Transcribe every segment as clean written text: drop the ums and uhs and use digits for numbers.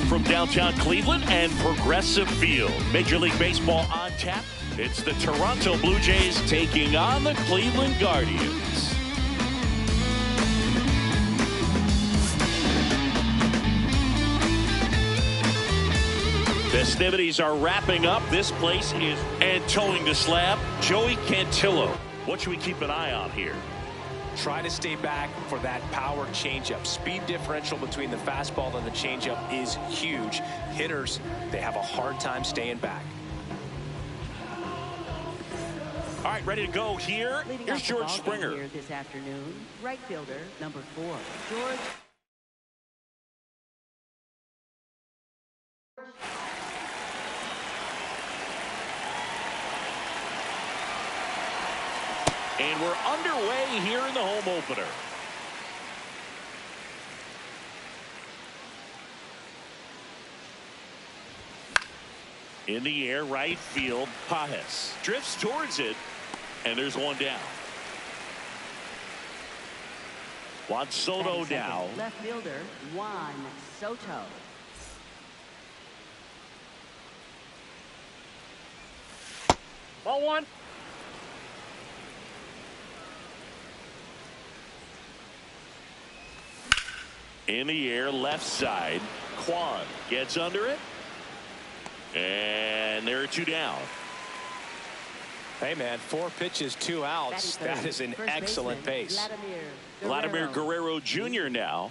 From downtown Cleveland and Progressive Field. Major League Baseball on tap. It's the Toronto Blue Jays taking on the Cleveland Guardians. Festivities are wrapping up. This place is and towing the slab. Joey Cantillo. What should we keep an eye on here? Try to stay back for that power changeup. Speed differential between the fastball and the changeup is huge. Hitters, they have a hard time staying back. All right, ready to go here. Here's George Springer. Here this afternoon, right fielder, number 4, George. And we're underway here in the home opener. In the air, right field, Pajes drifts towards it, and there's one down. Juan Soto now. Left fielder, Juan Soto. Ball one. In the air, left side. Quan gets under it. And there are 2 down. Hey, man, 4 pitches, 2 outs. That is an excellent pace. Vladimir Guerrero Jr. now.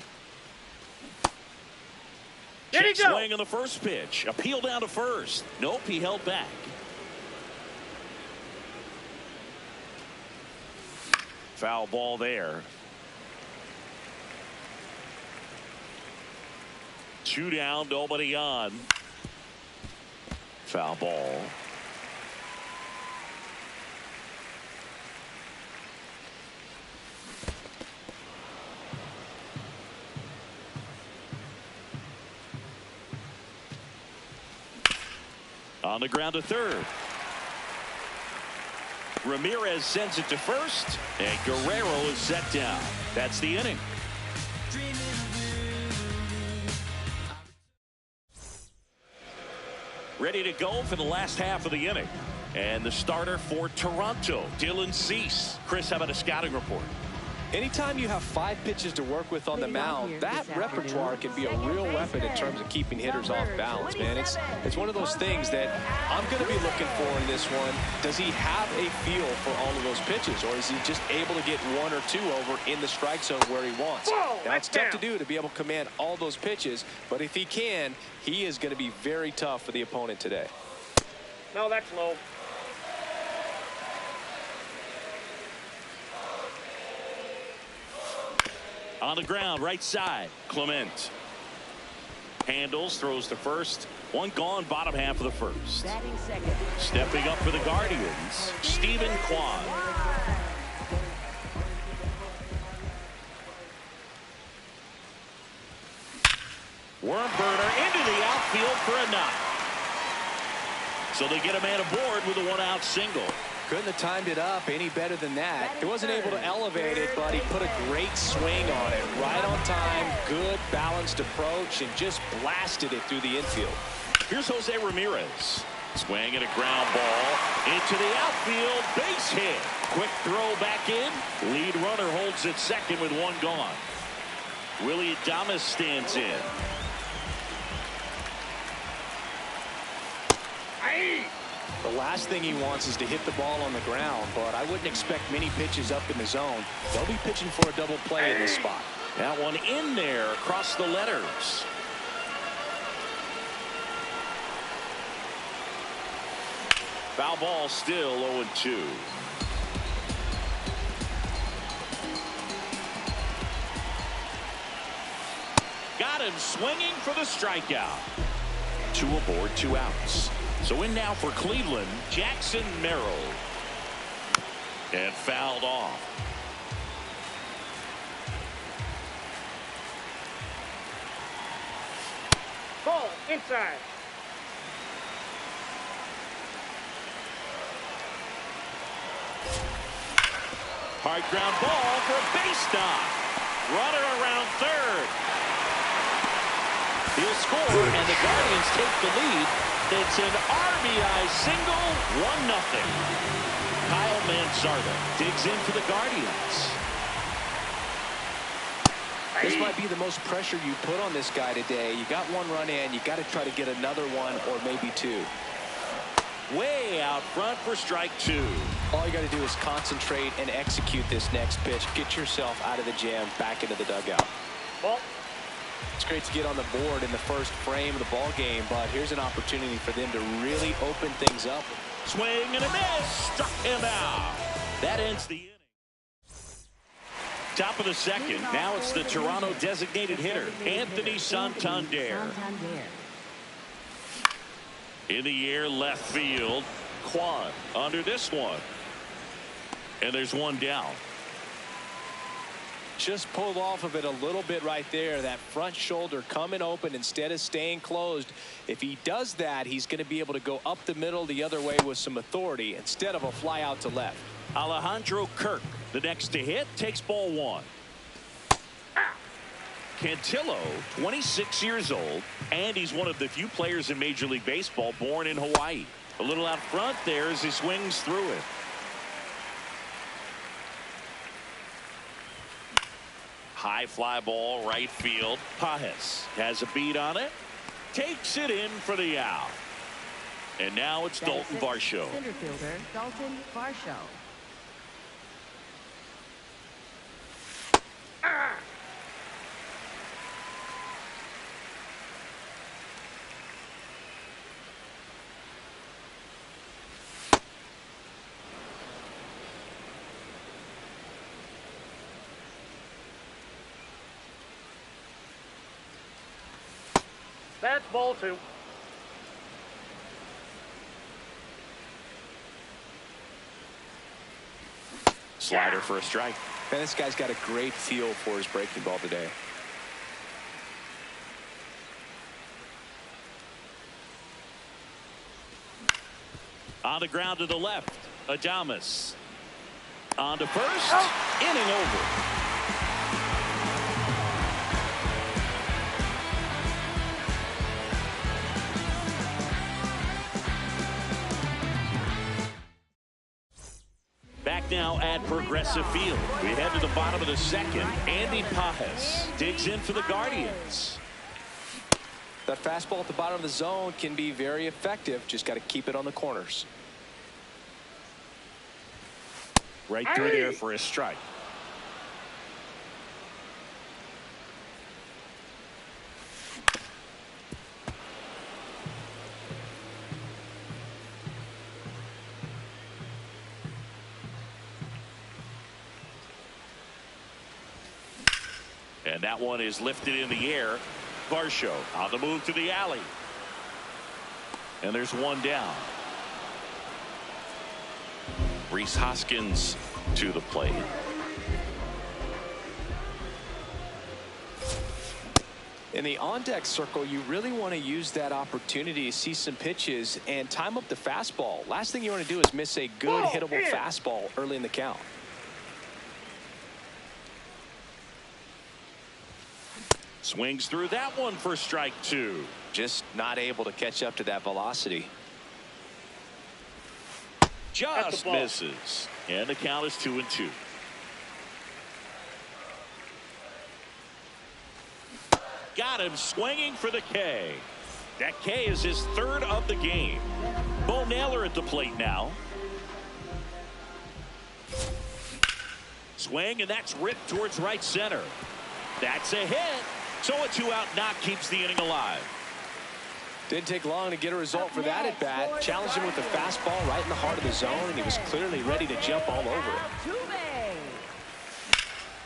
There you go. Swing on the first pitch. Appeal down to first. Nope, he held back. Foul ball there. 2 down, nobody on. Foul ball. On the ground to third. Ramirez sends it to first, and Guerrero is set down. That's the inning. Ready to go for the last half of the inning. And the starter for Toronto, Dylan Cease. Chris, how about a scouting report? Anytime you have 5 pitches to work with on the mound, that repertoire can be a real weapon in terms of keeping hitters off balance, man. It's one of those things that I'm going to be looking for in this one. Does he have a feel for all of those pitches, or is he just able to get 1 or 2 over in the strike zone where he wants? Now, it's tough to do to be able to command all those pitches, but if he can, he is going to be very tough for the opponent today. No, that's low. On the ground, right side, Clement. Handles, throws to first. 1 gone, bottom half of the first. Stepping up for the Guardians, Stephen Kwan. Worm burner into the outfield for a knock. So they get a man aboard with a 1-out single. Couldn't have timed it up any better than that. He wasn't able to elevate it, but he put a great swing on it. Right on time, good balanced approach, and just blasted it through the infield. Here's Jose Ramirez. Swing and a ground ball into the outfield. Base hit. Quick throw back in. Lead runner holds at second with 1 gone. Willie Adames stands in. The last thing he wants is to hit the ball on the ground, but I wouldn't expect many pitches up in the zone. They'll be pitching for a double play in this spot. That one in there across the letters. Foul ball, still 0-2. him swinging for the strikeout. 2 aboard, 2 outs. So in now for Cleveland, Jackson Merrill. And fouled off. Ball inside. Hard ground ball for a base knock. Runner around third. He'll score, and the Guardians take the lead. It's an RBI single, 1-0. Kyle Mansarda digs in for the Guardians. This might be the most pressure you put on this guy today. You got 1 run in. You got to try to get another 1 or maybe 2. Way out front for strike 2. All you got to do is concentrate and execute this next pitch. Get yourself out of the jam, back into the dugout. Ball. It's great to get on the board in the first frame of the ball game, but here's an opportunity for them to really open things up. Swing and a miss. Struck him out. That ends the inning. Top of the second. Now it's the Toronto designated hitter, Anthony Santander. In the air, left field. Kwan under this one. And there's 1 down. Just pulled off of it a little bit right there. That front shoulder coming open instead of staying closed. If he does that, he's going to be able to go up the middle the other way with some authority instead of a fly out to left. Alejandro Kirk, the next to hit, takes ball 1. Cantillo, 26 years old, and he's one of the few players in Major League Baseball born in Hawaii. A little out front there as he swings through it. High fly ball, right field. Pajes has a beat on it. Takes it in for the out. And now it's Dalton Varsho. Center fielder Dalton Varsho. That's ball 2. Slider for a strike. Man, this guy's got a great feel for his breaking ball today. On the ground to the left, Adames. On to first, inning over. Back now at Progressive Field. We head to the bottom of the second. Andy Pajes digs in for the Guardians. That fastball at the bottom of the zone can be very effective. Just got to keep it on the corners. Right through there for a strike. And that one is lifted in the air. Varsho on the move to the alley. And there's 1 down. Rhys Hoskins to the plate. In the on-deck circle, you really want to use that opportunity to see some pitches and time up the fastball. Last thing you want to do is miss a good hittable fastball early in the count. Swings through that one for strike 2. Just not able to catch up to that velocity. Just misses. And the count is 2-2. Got him swinging for the K. That K is his 3rd of the game. Bo Naylor at the plate now. Swing, and that's ripped towards right center. That's a hit. So a 2-out knock keeps the inning alive. Didn't take long to get a result for that at bat. Challenged him with a fastball right in the heart of the zone, and he was clearly ready to jump all over it.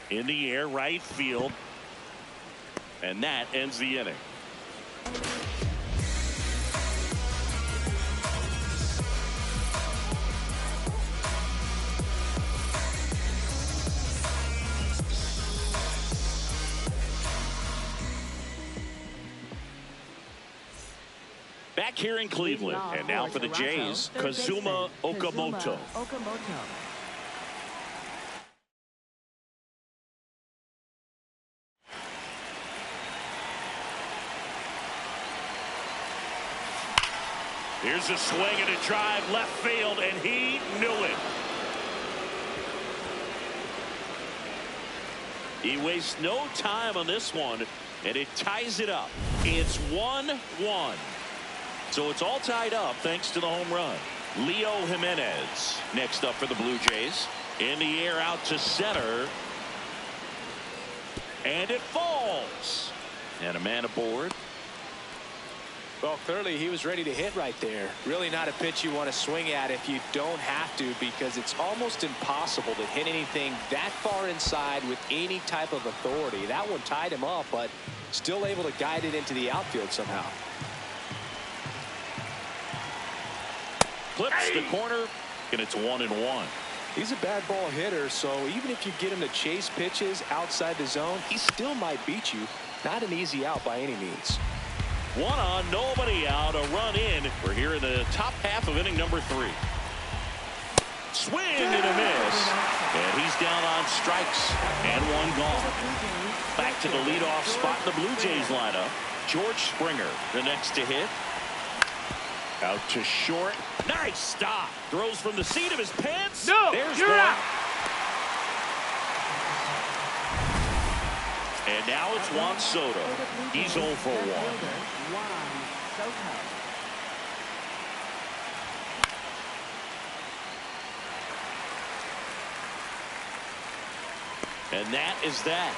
In the air, right field. And that ends the inning. Back here in Cleveland, and now for the Jays, Kazuma Okamoto. Here's a swing and a drive left field, and he knew it. He wastes no time on this one, and it ties it up. It's 1-1. So it's all tied up thanks to the home run. Leo Jimenez next up for the Blue Jays. In the air out to center. And it falls. And a man aboard. Well, clearly he was ready to hit right there. Really not a pitch you want to swing at if you don't have to, because it's almost impossible to hit anything that far inside with any type of authority. That one tied him up, but still able to guide it into the outfield somehow. Clips the corner, and it's 1-1. He's a bad ball hitter, so even if you get him to chase pitches outside the zone, he still might beat you. Not an easy out by any means. 1 on, nobody out, a run in. We're here in the top half of inning number 3. Swing and a miss. And he's down on strikes and 1 gone. Back to the leadoff spot in the Blue Jays lineup. George Springer, the next to hit. Out to short. Nice stop. Throws from the seat of his pants. No, there's you're one. out. And now it's Juan Soto. He's 0 for 1. And that is that.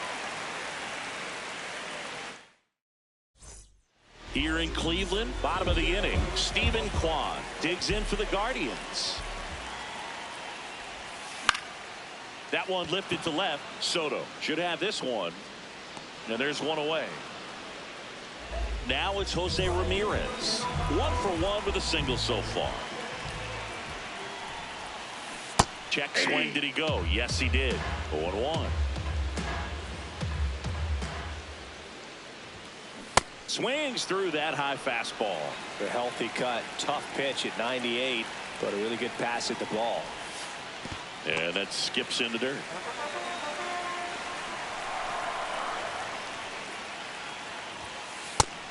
Here in Cleveland, bottom of the inning, Stephen Kwan digs in for the Guardians. That one lifted to left. Soto should have this one. And there's one away. Now it's Jose Ramirez. 1 for 1 with a single so far. Check swing. Did he go? Yes, he did. 0-1. Swings through that high fastball. A healthy cut. Tough pitch at 98, but a really good pass at the ball. And that skips in the dirt.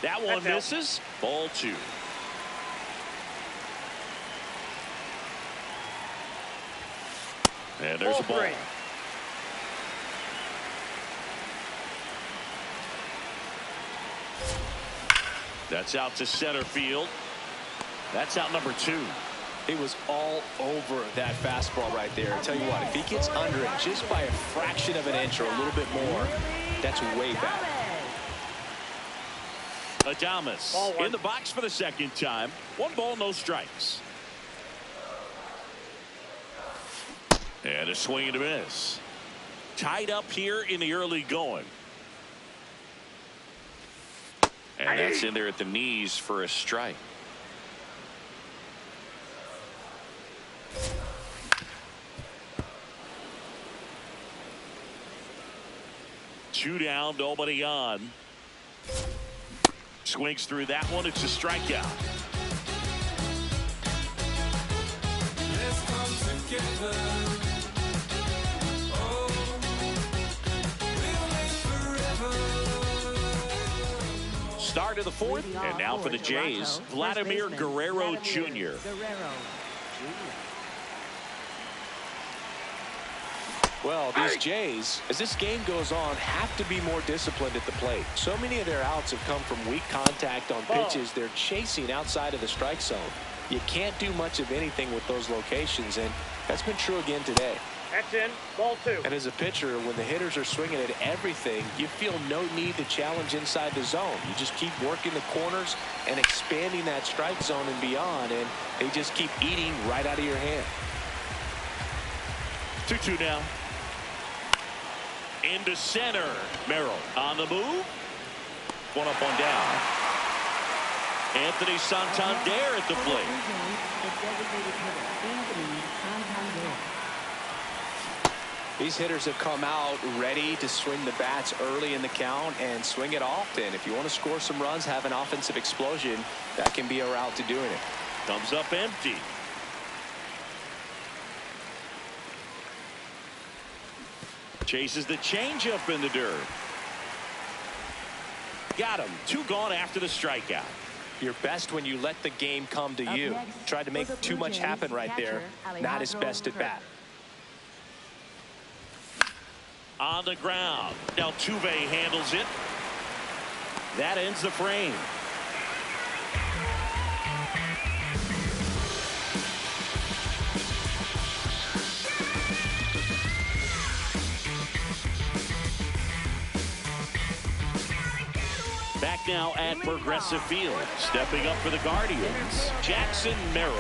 That one misses. Ball 2. And there's a ball. That's out to center field. That's out number 2. It was all over that fastball right there. I tell you what, if he gets under it just by a fraction of an inch or a little bit more, that's way back. Adames in the box for the second time. 1 ball, no strikes. And a swing and a miss. Tied up here in the early going. And that's in there at the knees for a strike. Two down, nobody on. Swings through that one. It's a strikeout. Let's come together. Start of the 4th, and now for the Jays, Vladimir Guerrero Jr. Well, these Jays, as this game goes on, have to be more disciplined at the plate. So many of their outs have come from weak contact on pitches they're chasing outside of the strike zone. You can't do much of anything with those locations, and that's been true again today. That's in. Ball 2. And as a pitcher, when the hitters are swinging at everything, you feel no need to challenge inside the zone. You just keep working the corners and expanding that strike zone and beyond, and they just keep eating right out of your hand. 2-2 now. Into center. Merrill on the move. one up on down. Anthony Santander at the plate. These hitters have come out ready to swing the bats early in the count and swing it often. If you want to score some runs, have an offensive explosion, that can be a route to doing it. Comes up empty. Chases the changeup in the dirt. Got him. 2 gone after the strikeout. You're best when you let the game come to you. Tried to make too much happen right there. Not his best at bat. On the ground. Altuve handles it. That ends the frame. Back now at Progressive Field. Stepping up for the Guardians, Jackson Merrill.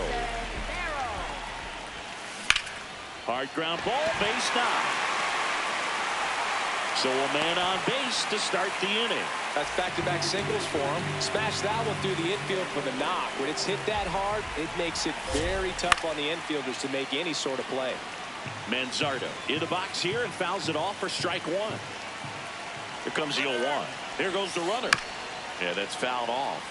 Hard ground ball, base knock. So a man on base to start the inning. That's back-to-back singles for him. Smash that one through the infield for the knock. When it's hit that hard, it makes it very tough on the infielders to make any sort of play. Manzardo in the box here and fouls it off for strike 1. Here comes the 0-1. Here goes the runner. Yeah, that's fouled off.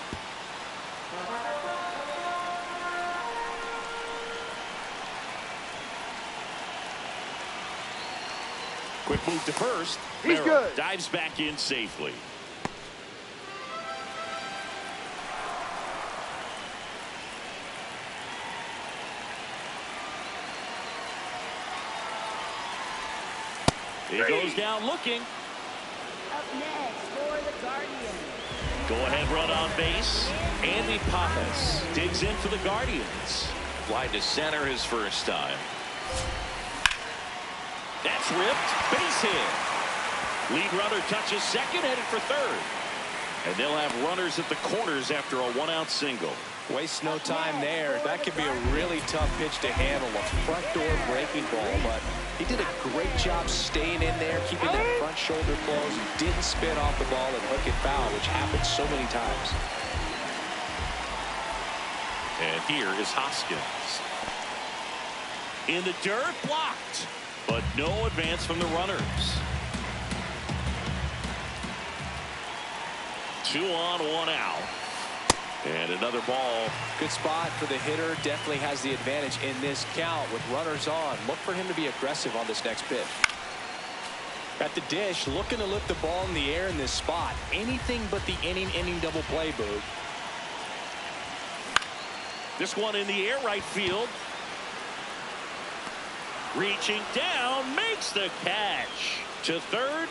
Quick move to first. He's good. Dives back in safely. He goes down looking. Up next for the Guardians. Go ahead run on base. Andy Pappas digs in for the Guardians. Fly to center his first time. That's ripped. Base hit. Lead runner touches second, headed for third. And they'll have runners at the corners after a 1-out single. Waste no time there. That could be a really tough pitch to handle. A front door breaking ball, but he did a great job staying in there, keeping that front shoulder closed. Didn't spin off the ball and hook it foul, which happens so many times. And here is Hoskins. In the dirt, blocked. But no advance from the runners. 2 on, 1 out. And another ball. Good spot for the hitter. Definitely has the advantage in this count with runners on. Look for him to be aggressive on this next pitch. At the dish, looking to lift the ball in the air in this spot. Anything but the inning double play, Boog. This one in the air, right field. Reaching down, makes the catch. To third.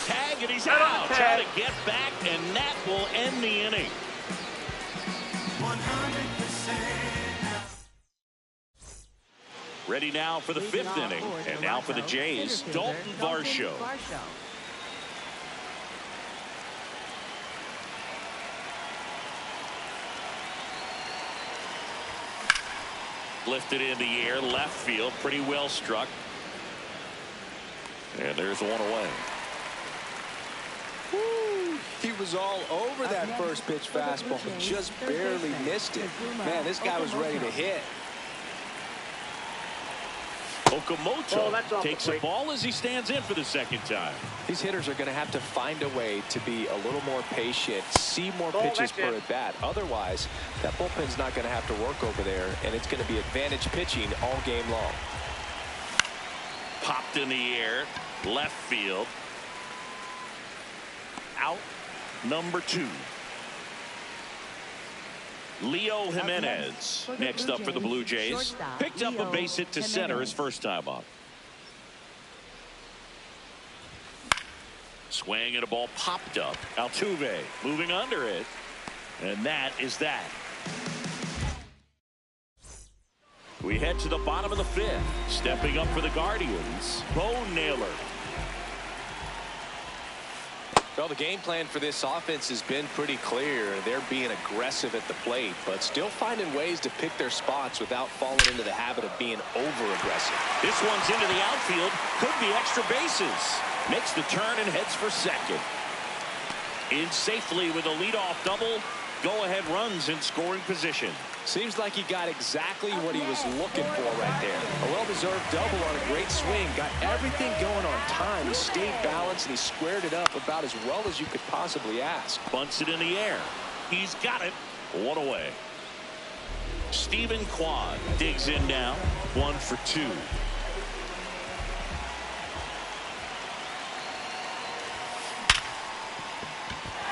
Tag, and he's out. Trying to get back, and that will end the inning. 100%. Ready now for the 5th inning. And now for the Jays, Dalton Varsho. Lifted in the air, left field, pretty well struck. And there's one away. Woo. He was all over that first pitch fastball, just barely missed it. Man, this guy was ready to hit. Okamoto takes a ball as he stands in for the second time. These hitters are going to have to find a way to be a little more patient, see more pitches per at bat. Otherwise, that bullpen's not going to have to work over there, and it's going to be advantage pitching all game long. Popped in the air, left field. Out, number 2. Leo Jimenez next up for the Blue Jays. Picked up a base hit to center his first time up. Swing and a ball popped up. Altuve moving under it. And that is that. We head to the bottom of the 5th. Stepping up for the Guardians, Bo Naylor. Well, the game plan for this offense has been pretty clear. They're being aggressive at the plate, but still finding ways to pick their spots without falling into the habit of being over-aggressive. This one's into the outfield. Could be extra bases. Makes the turn and heads for second. In safely with a leadoff double. Go-ahead runs in scoring position. Seems like he got exactly what he was looking for right there. A well-deserved double on a great swing. Got everything going on time. He stayed balanced and he squared it up about as well as you could possibly ask. Bunts it in the air. He's got it. One away. Stephen Kwan digs in now. 1 for 2.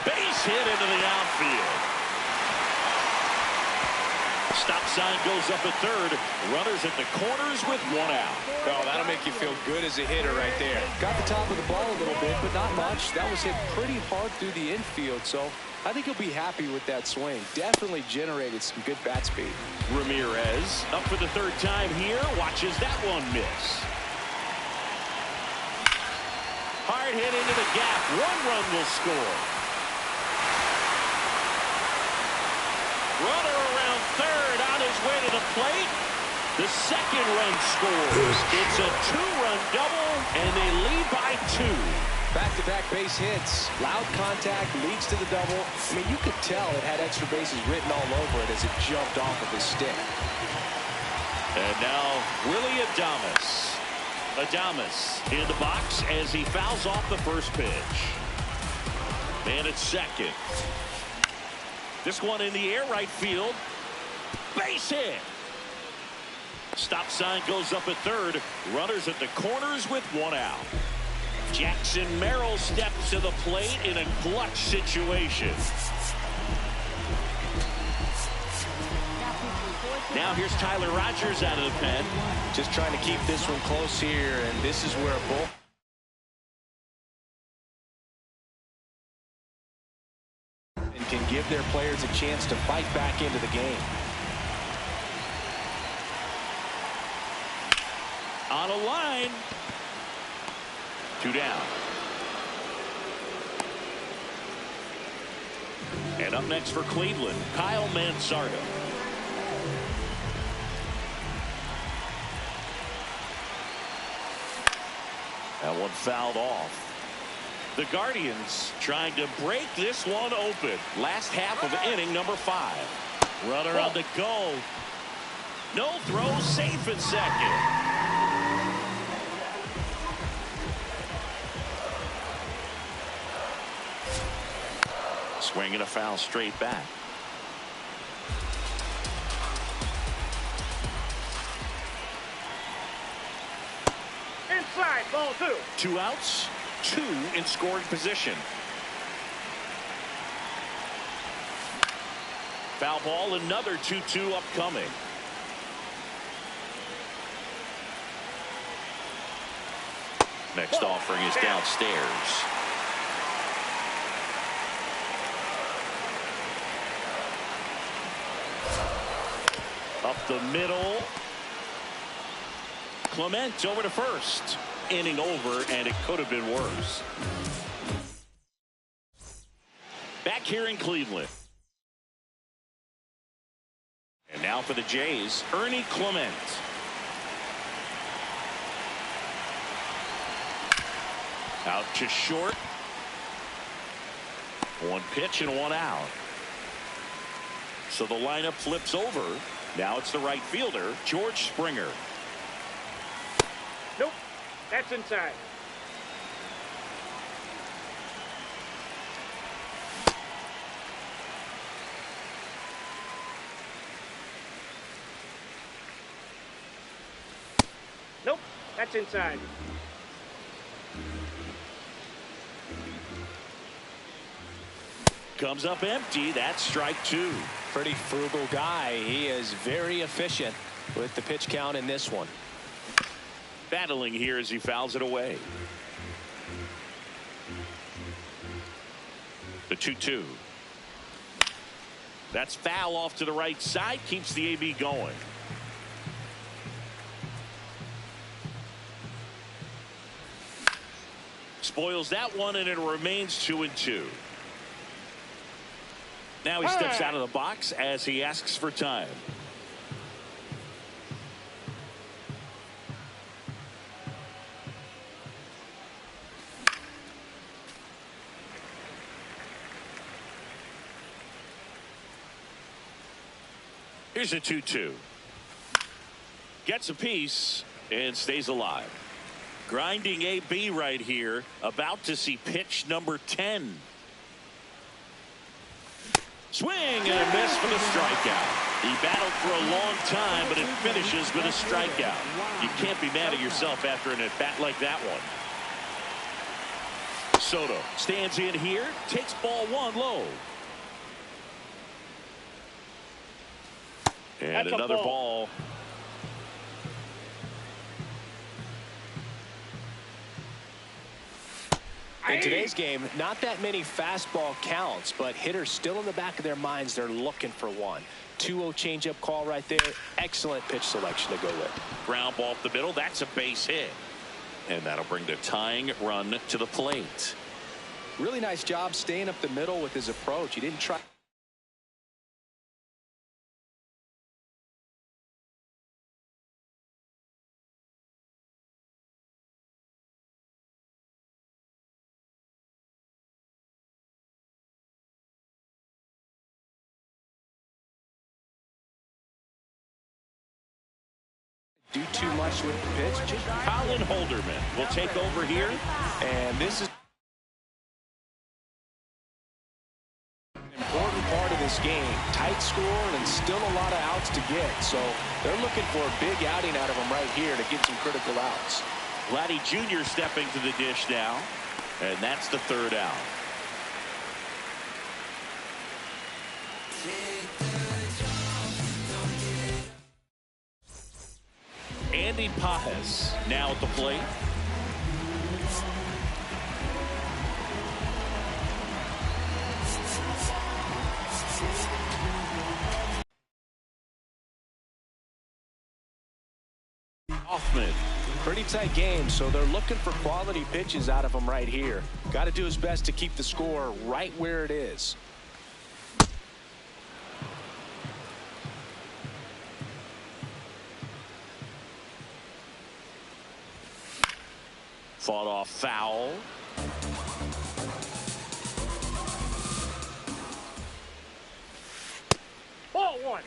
Base hit into the outfield. Stop sign goes up at third. Runners at the corners with 1 out. Oh, that'll make you feel good as a hitter right there. Got the top of the ball a little bit, but not much. That was hit pretty hard through the infield, so I think he'll be happy with that swing. Definitely generated some good bat speed. Ramirez up for the 3rd time here. Watches that one miss. Hard hit into the gap. 1 run will score. Runner around third on his way to the plate. The 2nd run scores. It's a 2-run double, and they lead by 2. Back-to-back base hits. Loud contact leads to the double. I mean, you could tell it had extra bases written all over it as it jumped off of his stick. And now Willie Adames. Adames in the box as he fouls off the first pitch. Man at second. This one in the air, right field. Base hit. Stop sign goes up at third. Runners at the corners with 1 out. Jackson Merrill steps to the plate in a clutch situation. Now here's Tyler Rogers out of the pen. Just trying to keep this one close here, and this is where a bull can give their players a chance to fight back into the game. On a line. 2 down. And up next for Cleveland, Kyle Manzardo. That one fouled off. The Guardians trying to break this one open. Last half of inning number 5. Runner on the go. No throw, safe at second. Swinging a foul straight back. Inside, ball 2. 2 outs, 2 in scoring position. Foul ball, another 2-2 upcoming. Next offering is downstairs. Up the middle. Clement over to first. Inning over, and it could have been worse. Back here in Cleveland. And now for the Jays, Ernie Clement. Out to short. 1 pitch and 1 out. So the lineup flips over. Now it's the right fielder, George Springer. Nope, that's inside. Nope, that's inside. Comes up empty. That's strike 2. Pretty frugal guy. He is very efficient with the pitch count in this one. Battling here as he fouls it away. The 2-2. That's foul off to the right side. Keeps the AB going. Spoils that one, and it remains 2-2. Now he steps out of the box as he asks for time. Here's a 2-2. Gets a piece and stays alive. Grinding AB right here. About to see pitch number 10. Swing and a miss for the strikeout. He battled for a long time, but it finishes with a strikeout. You can't be mad at yourself after an at-bat like that one. Soto stands in here, takes ball one low. And That's another ball. In today's game, not that many fastball counts, but hitters still in the back of their minds, they're looking for one. 2-0 changeup call right there. Excellent pitch selection to go with. Ground ball up the middle. That's a base hit. And that'll bring the tying run to the plate. Really nice job staying up the middle with his approach. He didn't try. Do too much with the pitch. Colin Holderman will take over here. And this is an important part of this game. Tight score and still a lot of outs to get. So they're looking for a big outing out of him right here to get some critical outs. Vladdy Jr. stepping to the dish now. And that's the third out. Andy Pajes now at the plate. Hoffman. Pretty tight game, so they're looking for quality pitches out of him right here. Got to do his best to keep the score right where it is. Fought off foul. Ball one.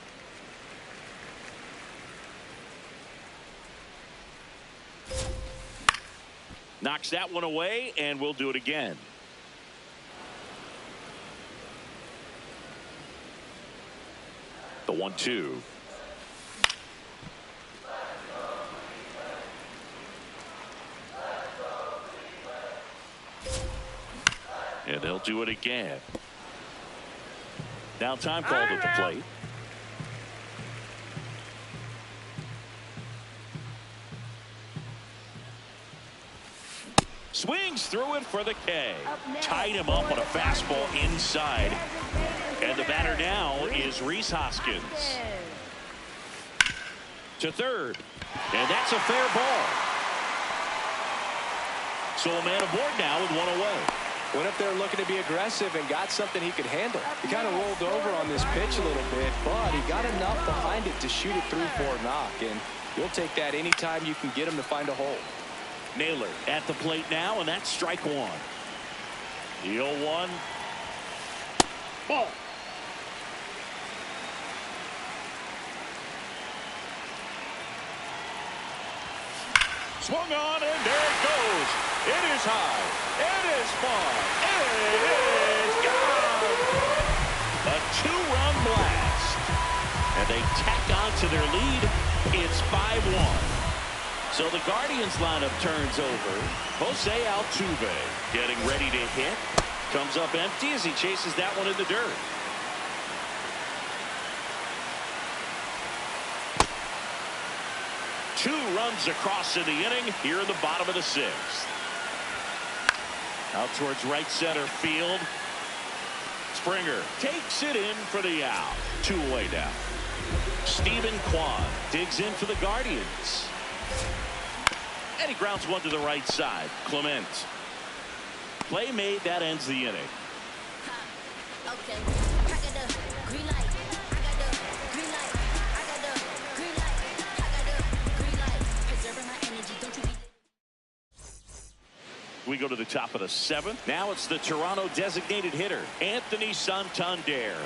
Knocks that one away, and we'll do it again. The 1-2. And they'll do it again. Now time called at the plate. Swings through it for the K. Tied him up on a fastball inside. And the batter now is Rhys Hoskins. To third. And that's a fair ball. So a man aboard now with one away. Went up there looking to be aggressive and got something he could handle. He kind of rolled over on this pitch a little bit, but he got enough behind it to shoot it through for a knock. And you'll take that anytime you can get him to find a hole. Naylor at the plate now, and that's strike one. The 0-1. Ball. Swung on, and there it goes. It is high. It is far. It is gone. A two-run blast. And they tack on to their lead. It's 5-1. So the Guardians lineup turns over. Jose Altuve getting ready to hit. Comes up empty as he chases that one in the dirt. Two runs across in the inning here in the bottom of the sixth. Out towards right center field. Springer takes it in for the out. Two away now. Stephen Kwan digs in for the Guardians. And he grounds one to the right side. Clement. Play made. That ends the inning. Okay. I got the green light. I got the green light. I got the green light. I got the green light. Preserving my energy. Don't you be. We go to the top of the seventh. Now it's the Toronto designated hitter, Anthony Santander.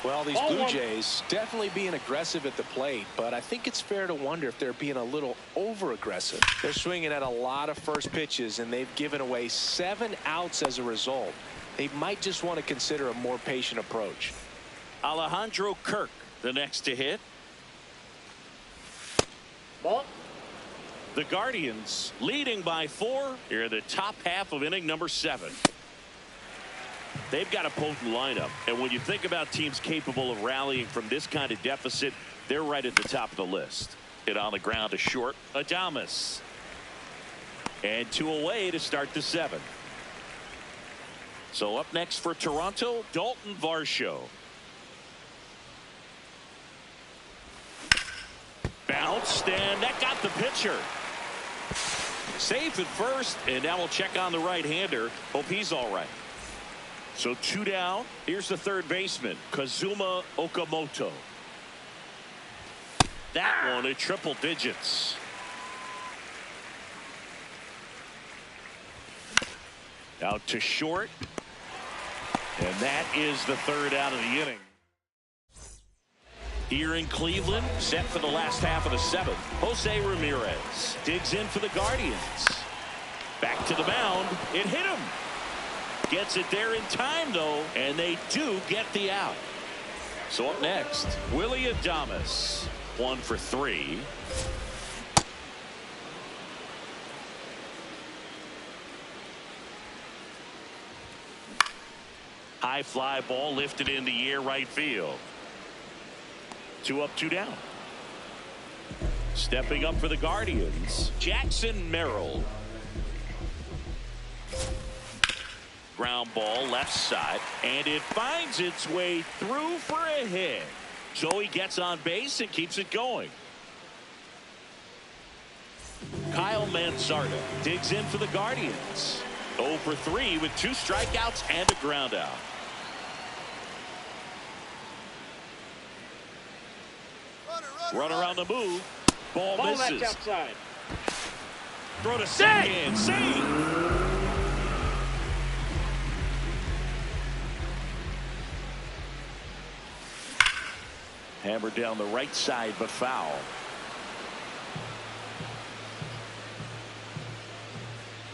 Well, these Blue Jays definitely being aggressive at the plate, but I think it's fair to wonder if they're being a little over-aggressive. They're swinging at a lot of first pitches, and they've given away 7 outs as a result. They might just want to consider a more patient approach. Alejandro Kirk, the next to hit. Ball. The Guardians leading by 4 here in the top half of inning number 7. They've got a potent lineup, and when you think about teams capable of rallying from this kind of deficit, they're right at the top of the list. Hit on the ground to short. Adames. And 2 away to start the 7th. So up next for Toronto, Dalton Varsho. Bounced, and that got the pitcher. Safe at first, and now we'll check on the right-hander. Hope he's all right. So 2 down. Here's the third baseman, Kazuma Okamoto. That one at triple digits. Out to short. And that is the 3rd out of the inning. Here in Cleveland, set for the last half of the 7th, Jose Ramirez digs in for the Guardians. Back to the mound. It hit him. Gets it there in time, though, and they do get the out. So up next, Willie Adames. 1 for 3. High fly ball lifted in the air right field. 2 up, 2 down. Stepping up for the Guardians, Jackson Merrill. Ground ball left side, and it finds its way through for a hit. So he gets on base and keeps it going. Kyle Manzardo digs in for the Guardians. 0 for 3 with 2 strikeouts and a ground out. Runner on the move. Ball misses. That's outside. Throw to second. Save. Hammered down the right side, but foul.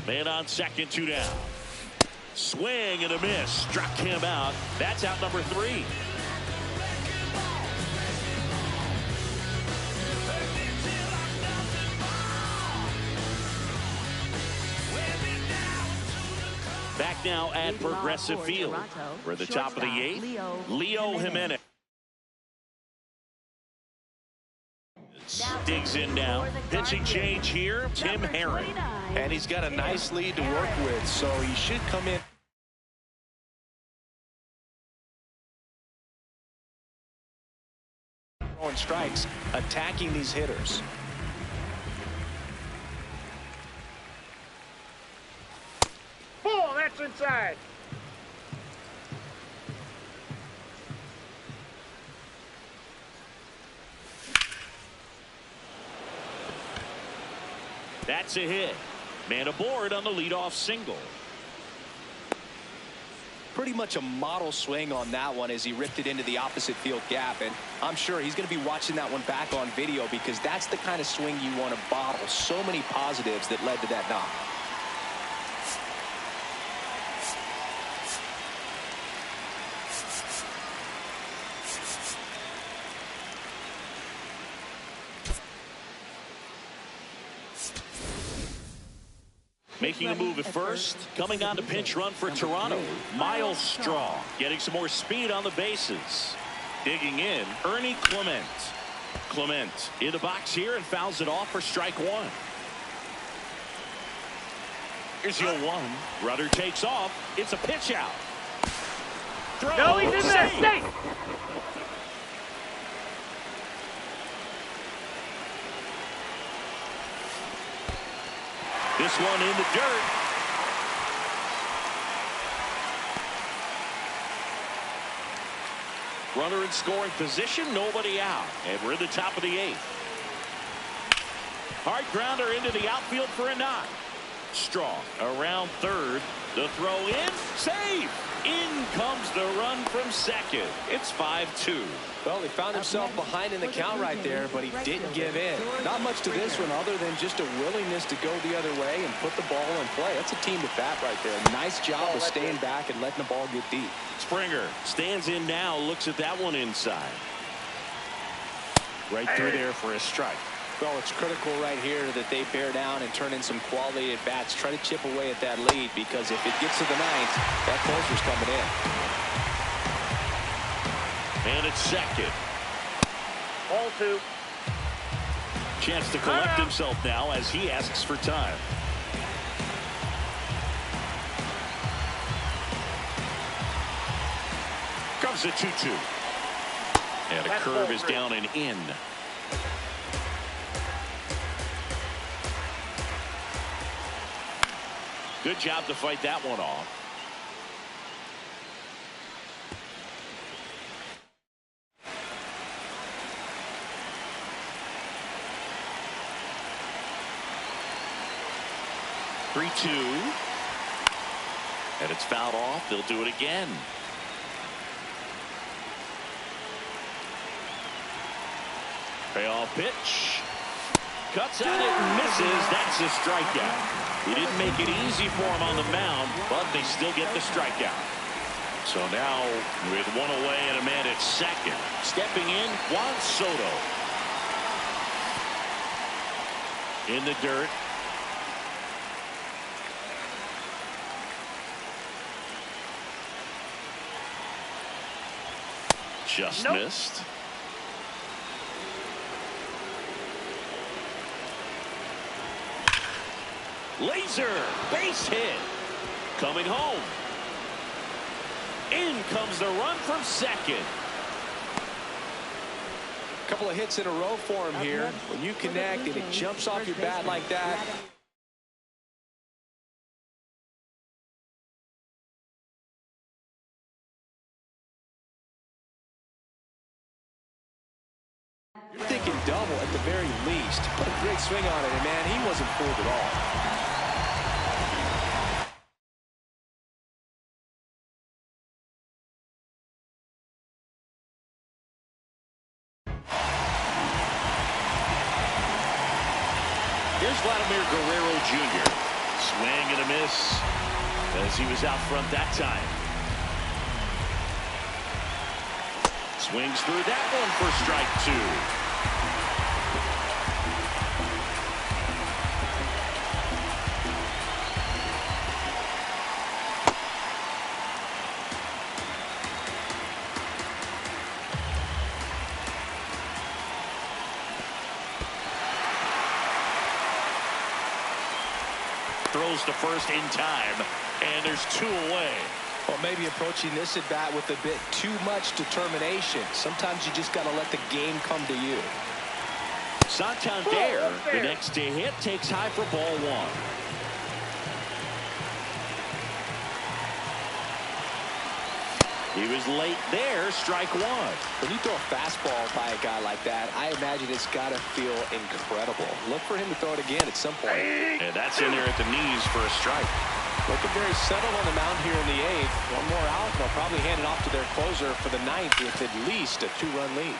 Man on second, 2 down. Swing and a miss. Struck him out. That's out number 3. Back now at Progressive Field. We're at the top of the 8th. Leo Jimenez. Digs in now. Pitching change here, Tim Herron. And he's got a nice lead to work with, so he should come in. Throwing strikes, attacking these hitters. Ball, that's inside. That's a hit. Man aboard on the leadoff single. Pretty much a model swing on that one as he ripped it into the opposite field gap, and I'm sure he's going to be watching that one back on video because that's the kind of swing you want to bottle. So many positives that led to that knock. Making a move at first. Coming on to pinch run for Toronto. Miles Straw getting some more speed on the bases. Digging in, Ernie Clement. Clement in the box here and fouls it off for strike 1. Here's your 1. Rudder takes off. It's a pitch out. Throw. No, he's in there. Stay. This one in the dirt. Runner in scoring position, nobody out. And we're in the top of the 8th. Hard grounder into the outfield for a knock. Strong around third. The throw in. Save. In comes the run from second. It's 5-2. Well, he found himself behind in the count right there, but he didn't give in. Not much to this one other than just a willingness to go the other way and put the ball in play. That's a team at bat right there. Nice job of staying back and letting the ball get deep. Springer stands in now, looks at that one inside. Right through there for a strike. Well, it's critical right here that they bear down and turn in some quality at bats. Try to chip away at that lead, because if it gets to the ninth, that closer's coming in. And it's second. Ball 2. Chance to collect himself now as he asks for time. Comes the 2-2. And a curve is down and in. Good job to fight that one off. And it's fouled off. They'll do it again. Payoff pitch. Cuts at it and misses. That's a strikeout. He didn't make it easy for him on the mound, but they still get the strikeout. So now with one away and a man at second, stepping in, Juan Soto. In the dirt. Just missed. Laser base hit. Coming home. In comes the run from second. A couple of hits in a row for him here. When you connect and it jumps off your bat like that. You're thinking double at the very least. Put a great swing on it, and man, he wasn't fooled at all. Here's Vladimir Guerrero Jr. Swing and a miss as he was out front that time. Swings through that one for strike 2. Throws to first in time, and there's 2 away. Or maybe approaching this at bat with a bit too much determination. Sometimes you just got to let the game come to you. Santander, the next to hit, takes high for ball 1. He was late there, strike 1. When you throw a fastball by a guy like that, I imagine it's got to feel incredible. Look for him to throw it again at some point. And that's in there at the knees for a strike. Looking very settled on the mound here in the 8th. One more out, and they'll probably hand it off to their closer for the 9th with at least a 2-run lead.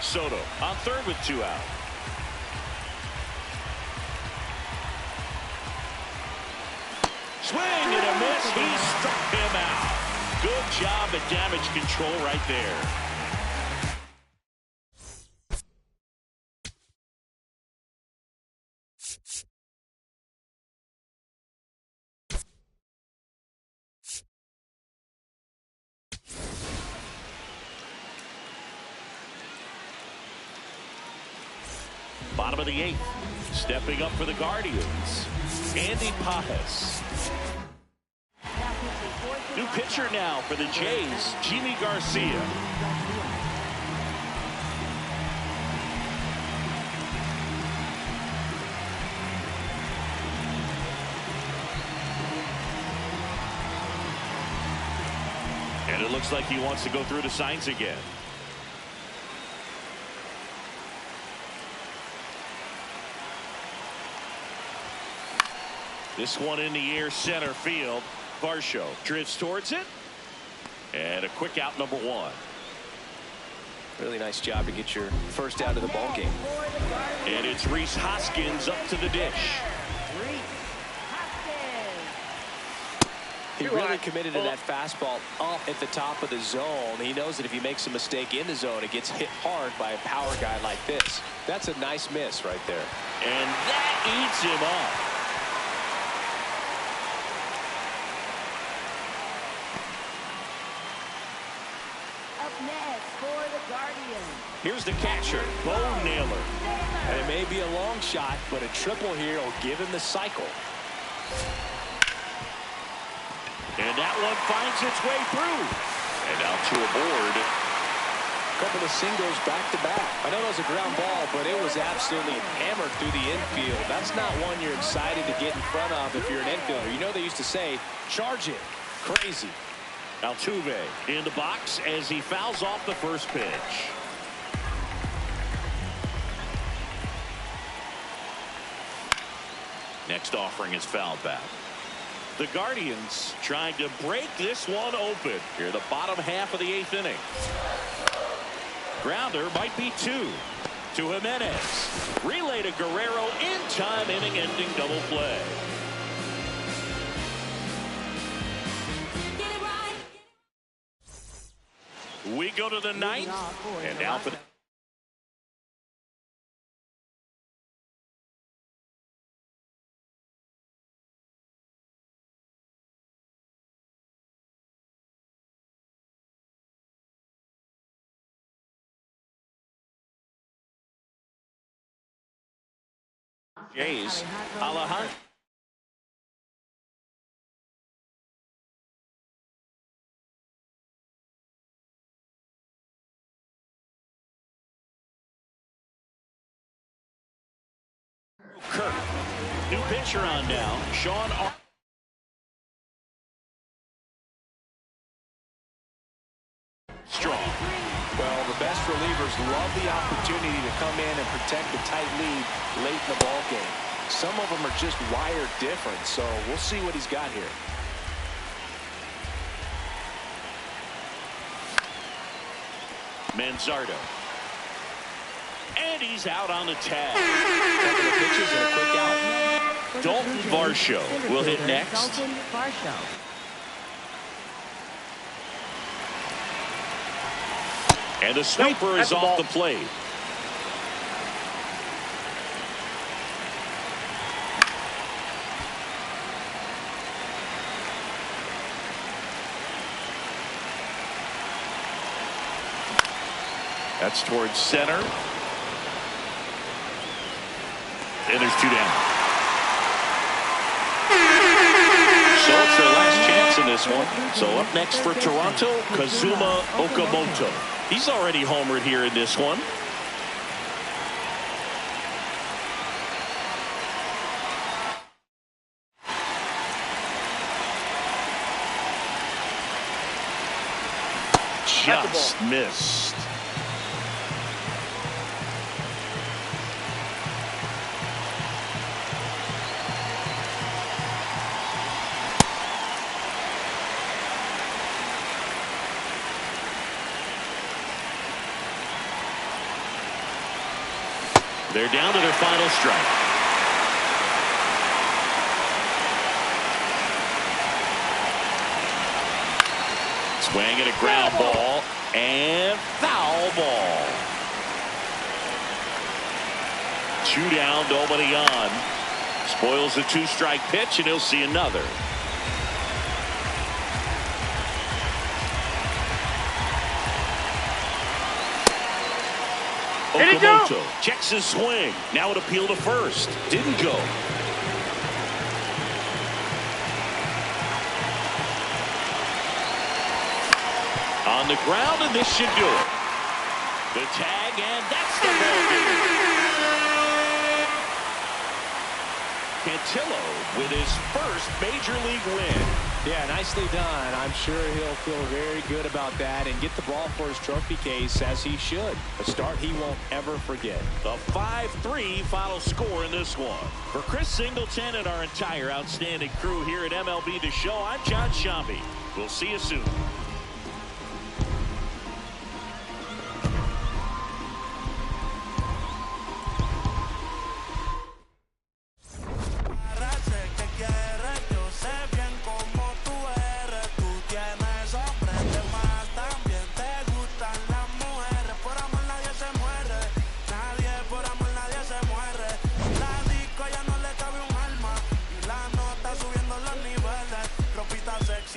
Soto on third with 2 out. Swing and a miss. He struck him out. Good job at damage control right there. Bottom of the 8th. Stepping up for the Guardians, Andy Pajes. New pitcher now for the Jays, Jimmy Garcia. And it looks like he wants to go through the signs again. This one in the air, center field. Varsho drifts towards it. And a quick out, number 1. Really nice job to get your first out of the ball game. And it's Rhys Hoskins up to the dish. He really committed to that fastball up at the top of the zone. He knows that if he makes a mistake in the zone, it gets hit hard by a power guy like this. That's a nice miss right there. And that eats him up. Up next for the Guardians. Here's the catcher, Bo Naylor. And it may be a long shot, but a triple here will give him the cycle. And that one finds its way through. And out to a board. Couple of singles back-to-back. I know it was a ground ball, but it was absolutely hammered through the infield. That's not one you're excited to get in front of if you're an infielder. You know they used to say, charge it. Crazy. Altuve in the box as he fouls off the first pitch. Next offering is fouled back. The Guardians trying to break this one open here in the bottom half of the 8th inning. Grounder might be 2 to Jimenez. Relay to Guerrero in time, inning-ending double play. We go to the 9th, and now for the Jays. Alejandro. Kirk. New pitcher on now. Sean. Strong. Well, the best relievers love the opportunity to come in and protect a tight lead late in the ball game. Some of them are just wired different, so we'll see what he's got here. Manzardo. And he's out on the tag. Couple of pitches and a quick out. Dalton Varsho will hit next. Dalton Varsho. And the sweeper is off the plate. That's towards center. And there's 2 down. So it's their last chance in this one. So up next for Toronto, Kazuma Okamoto. He's already homered here in this one. Just missed. They're down to their final strike. Swing at a ground ball and foul ball. 2 down, nobody on. Spoils the 2-strike pitch, and he'll see another. Okamoto checks his swing. Now an appeal to first. Didn't go. On the ground, and this should do it. The tag, and that's the ball game. Cantillo with his first major league win. Yeah, nicely done. I'm sure he'll feel very good about that and get the ball for his trophy case, as he should. A start he won't ever forget. The 5-3 final score in this one. For Chris Singleton and our entire outstanding crew here at MLB The Show, I'm John Shambi. We'll see you soon.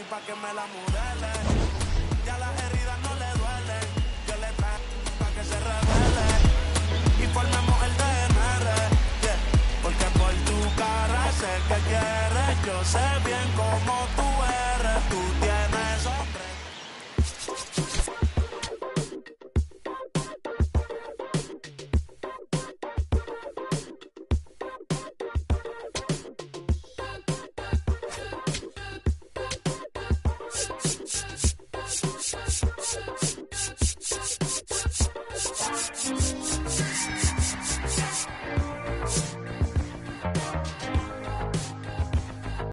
Pa' que me la modele, ya las heridas no le duelen, yo le traigo pa' que se revele, y formemos el DNR, yeah. Porque por tu cara sé que quieres, yo sé bien cómo tú eres, tú tienes hombre.